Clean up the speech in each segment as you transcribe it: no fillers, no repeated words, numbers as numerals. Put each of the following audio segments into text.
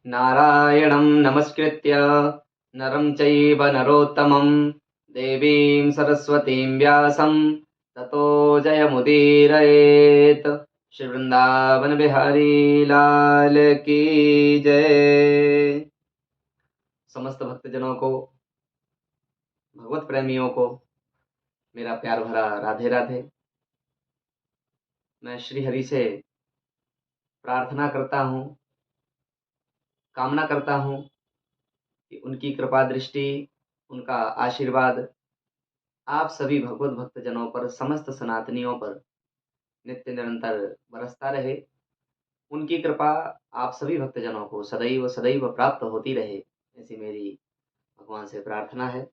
नारायणं नमस्कृत्य नरं चैव नरोत्तमं देवीं सरस्वतीं व्यासं ततो जयमुदीरयेत्। श्री वृंदावन बिहारी लाल की जय। समस्त भक्तजनों को, भगवत प्रेमियों को मेरा प्यार भरा राधे राधे। मैं श्री हरि से प्रार्थना करता हूँ, कामना करता हूँ कि उनकी कृपा दृष्टि, उनका आशीर्वाद आप सभी भगवत भक्तजनों पर, समस्त सनातनियों पर नित्य निरंतर बरसता रहे। उनकी कृपा आप सभी भक्तजनों को सदैव सदैव प्राप्त होती रहे, ऐसी मेरी भगवान से प्रार्थना है।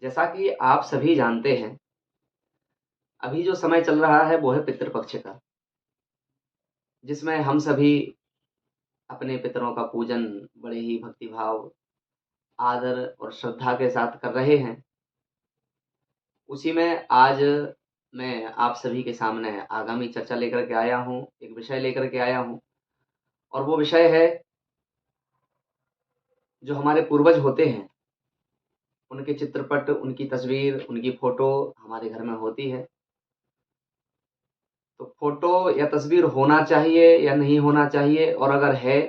जैसा कि आप सभी जानते हैं, अभी जो समय चल रहा है वो है पितृपक्ष का, जिसमें हम सभी अपने पितरों का पूजन बड़े ही भक्तिभाव, आदर और श्रद्धा के साथ कर रहे हैं। उसी में आज मैं आप सभी के सामने आगामी चर्चा लेकर के आया हूँ, एक विषय लेकर के आया हूँ, और वो विषय है जो हमारे पूर्वज होते हैं, उनके चित्रपट, उनकी तस्वीर, उनकी फ़ोटो हमारे घर में होती है। तो फ़ोटो या तस्वीर होना चाहिए या नहीं होना चाहिए, और अगर है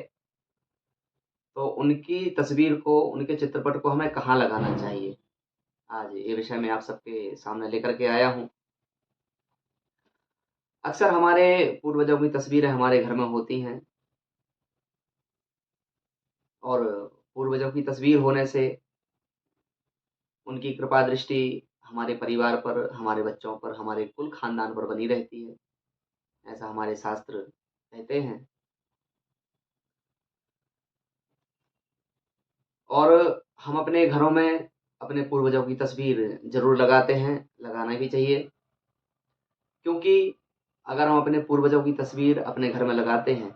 तो उनकी तस्वीर को, उनके चित्रपट को हमें कहाँ लगाना चाहिए? आज ये विषय मैं आप सबके सामने लेकर के आया हूँ। अक्सर हमारे पूर्वजों की तस्वीरें हमारे घर में होती हैं, और पूर्वजों की तस्वीर होने से उनकी कृपा दृष्टि हमारे परिवार पर, हमारे बच्चों पर, हमारे कुल खानदान पर बनी रहती है, ऐसा हमारे शास्त्र कहते हैं। और हम अपने घरों में अपने पूर्वजों की तस्वीर ज़रूर लगाते हैं, लगाना भी चाहिए, क्योंकि अगर हम अपने पूर्वजों की तस्वीर अपने घर में लगाते हैं,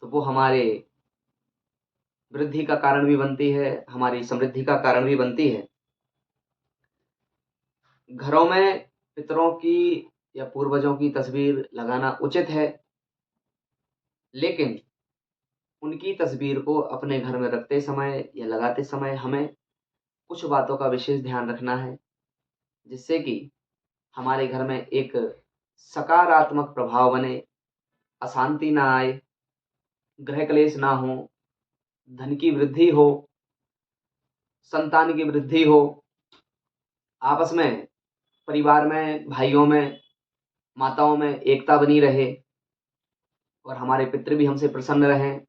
तो वो हमारे वृद्धि का कारण भी बनती है, हमारी समृद्धि का कारण भी बनती है। घरों में पितरों की या पूर्वजों की तस्वीर लगाना उचित है, लेकिन उनकी तस्वीर को अपने घर में रखते समय या लगाते समय हमें कुछ बातों का विशेष ध्यान रखना है, जिससे कि हमारे घर में एक सकारात्मक प्रभाव बने, अशांति ना आए, गृह क्लेश ना हो, धन की वृद्धि हो, संतान की वृद्धि हो, आपस में, परिवार में, भाइयों में, माताओं में एकता बनी रहे, और हमारे पितृ भी हमसे प्रसन्न रहें,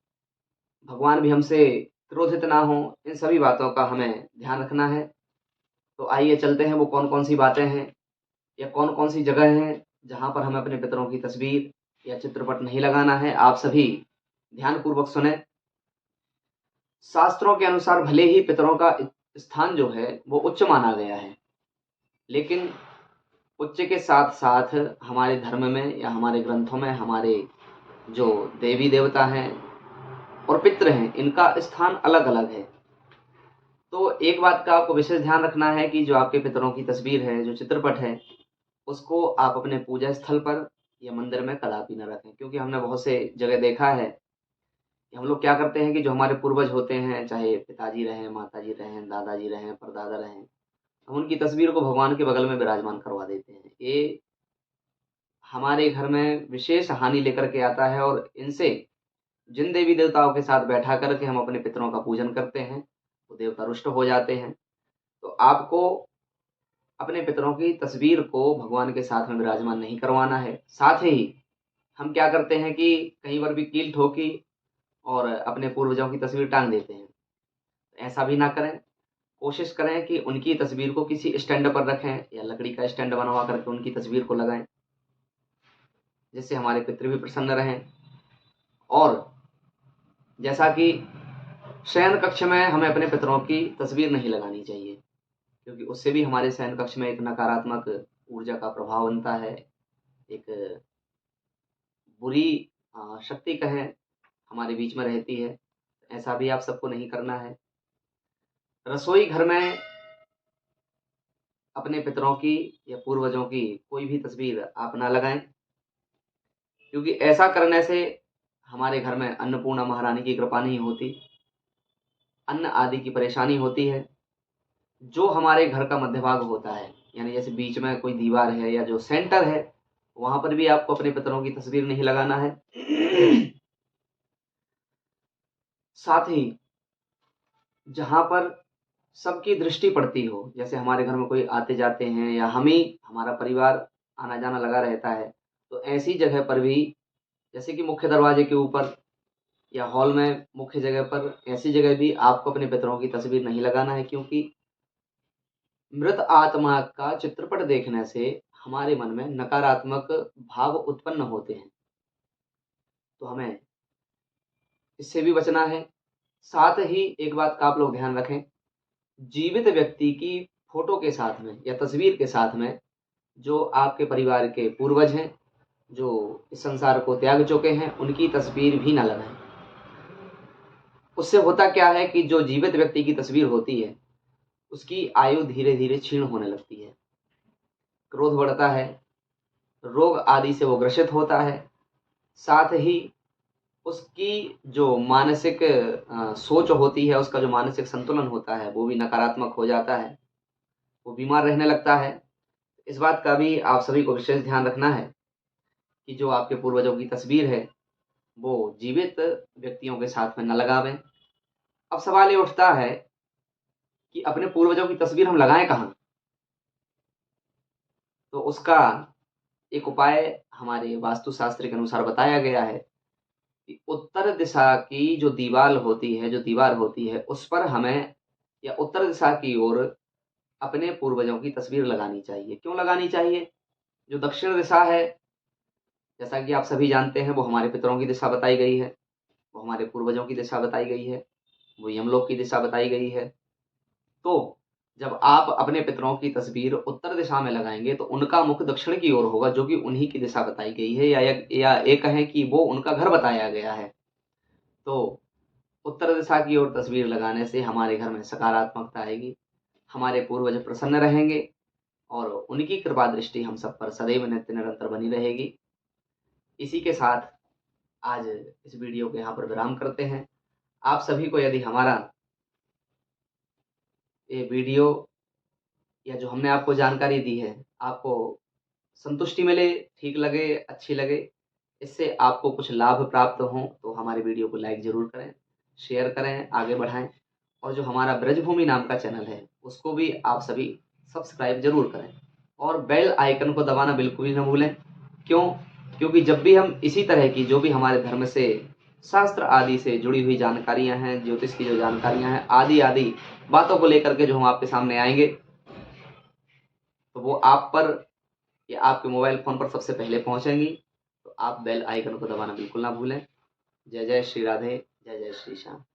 भगवान भी हमसे क्रोधित ना हो। इन सभी बातों का हमें ध्यान रखना है। तो आइए चलते हैं, वो कौन-कौन सी बातें हैं या कौन-कौन सी जगह हैं जहाँ पर हमें अपने पितरों की तस्वीर या चित्रपट नहीं लगाना है। आप सभी ध्यानपूर्वक सुनें। शास्त्रों के अनुसार भले ही पितरों का स्थान जो है वो उच्च माना गया है, लेकिन उच्च के साथ-साथ हमारे धर्म में या हमारे ग्रंथों में हमारे जो देवी-देवता हैं और पितृ हैं, इनका स्थान अलग-अलग है। तो एक बात का आपको विशेष ध्यान रखना है कि जो आपके पितरों की तस्वीर है, जो चित्रपट है, उसको आप अपने पूजा स्थल पर या मंदिर में कदापि न रखें, क्योंकि हमने बहुत से जगह देखा है कि हम लोग क्या करते हैं कि जो हमारे पूर्वज होते हैं, चाहे पिताजी रहें, माताजी रहें, दादाजी रहें, परदादा रहें, हम उनकी तस्वीर को भगवान के बगल में विराजमान करवा देते हैं। ये हमारे घर में विशेष हानि लेकर के आता है, और इनसे जिन देवी-देवताओं के साथ बैठा कर के हम अपने पितरों का पूजन करते हैं, वो देवता रुष्ट हो जाते हैं। तो आपको अपने पितरों की तस्वीर को भगवान के साथ में विराजमान नहीं करवाना है। साथ ही हम क्या करते हैं कि कहीं पर भी कील ठोकी और अपने पूर्वजों की तस्वीर टाँग देते हैं। ऐसा भी ना करें। कोशिश करें कि उनकी तस्वीर को किसी स्टैंड पर रखें या लकड़ी का स्टैंड बनवा कर के उनकी तस्वीर को लगाएँ, जिससे हमारे पितृ भी प्रसन्न रहें। और जैसा कि शयन कक्ष में हमें अपने पितरों की तस्वीर नहीं लगानी चाहिए, क्योंकि उससे भी हमारे शयन कक्ष में एक नकारात्मक ऊर्जा का प्रभाव बनता है। एक बुरी शक्ति कहें, हमारे बीच में रहती है। ऐसा भी आप सबको नहीं करना है। रसोई घर में अपने पितरों की या पूर्वजों की कोई भी तस्वीर आप ना लगाएँ, क्योंकि ऐसा करने से हमारे घर में अन्नपूर्णा महारानी की कृपा नहीं होती, अन्न आदि की परेशानी होती है, जो हमारे घर का मध्य भाग होता है, यानी जैसे बीच में कोई दीवार है या जो सेंटर है, वहां पर भी आपको अपने पितरों की तस्वीर नहीं लगाना है। साथ ही जहां पर सबकी दृष्टि पड़ती हो, जैसे हमारे घर में कोई आते जाते हैं या हम ही हमारा परिवार आना जाना लगा रहता है, तो ऐसी जगह पर भी, जैसे कि मुख्य दरवाजे के ऊपर या हॉल में मुख्य जगह पर, ऐसी जगह भी आपको अपने पितरों की तस्वीर नहीं लगाना है, क्योंकि मृत आत्मा का चित्रपट देखने से हमारे मन में नकारात्मक भाव उत्पन्न होते हैं, तो हमें इससे भी बचना है। साथ ही एक बात का आप लोग ध्यान रखें, जीवित व्यक्ति की फोटो के साथ में या तस्वीर के साथ में जो आपके परिवार के पूर्वज हैं, जो इस संसार को त्याग चुके हैं, उनकी तस्वीर भी ना लगाएं। उससे होता क्या है कि जो जीवित व्यक्ति की तस्वीर होती है, उसकी आयु धीरे धीरे क्षीण होने लगती है, क्रोध बढ़ता है, रोग आदि से वो ग्रसित होता है। साथ ही उसकी जो मानसिक सोच होती है, उसका जो मानसिक संतुलन होता है, वो भी नकारात्मक हो जाता है, वो बीमार रहने लगता है। इस बात का भी आप सभी को विशेष ध्यान रखना है कि जो आपके पूर्वजों की तस्वीर है, वो जीवित व्यक्तियों के साथ में न लगावें। अब सवाल ये उठता है कि अपने पूर्वजों की तस्वीर हम लगाएं कहाँ? तो उसका एक उपाय हमारे वास्तुशास्त्र के अनुसार बताया गया है कि उत्तर दिशा की जो दीवार होती है, उस पर हमें, या उत्तर दिशा की ओर अपने पूर्वजों की तस्वीर लगानी चाहिए। क्यों लगानी चाहिए? जो दक्षिण दिशा है, जैसा कि आप सभी जानते हैं, वो हमारे पितरों की दिशा बताई गई है, वो हमारे पूर्वजों की दिशा बताई गई है, वो यमलोक की दिशा बताई गई है। तो जब आप अपने पितरों की तस्वीर उत्तर दिशा में लगाएंगे, तो उनका मुख दक्षिण की ओर होगा, जो कि उन्हीं की दिशा बताई गई है, या ये कहें कि वो उनका घर बताया गया है। तो उत्तर दिशा की ओर तस्वीर लगाने से हमारे घर में सकारात्मकता आएगी, हमारे पूर्वज प्रसन्न रहेंगे और उनकी कृपा दृष्टि हम सब पर सदैव नित्य निरंतर बनी रहेगी। इसी के साथ आज इस वीडियो को यहाँ पर विराम करते हैं। आप सभी को यदि हमारा ये वीडियो या जो हमने आपको जानकारी दी है, आपको संतुष्टि मिले, ठीक लगे, अच्छी लगे, इससे आपको कुछ लाभ प्राप्त हों, तो हमारे वीडियो को लाइक ज़रूर करें, शेयर करें, आगे बढ़ाएँ, और जो हमारा ब्रजभूमि नाम का चैनल है, उसको भी आप सभी सब्सक्राइब ज़रूर करें और बेल आइकन को दबाना बिल्कुल भी ना भूलें। क्यों? क्योंकि जब भी हम इसी तरह की जो भी हमारे धर्म से, शास्त्र आदि से जुड़ी हुई जानकारियाँ हैं, ज्योतिष की जो जानकारियाँ हैं, आदि बातों को लेकर के जो हम आपके सामने आएँगे, तो वो आप पर या आपके मोबाइल फ़ोन पर सबसे पहले पहुँचेंगी। तो आप बेल आइकन को दबाना बिल्कुल ना भूलें। जय जय श्री राधे, जय जय श्री श्याम।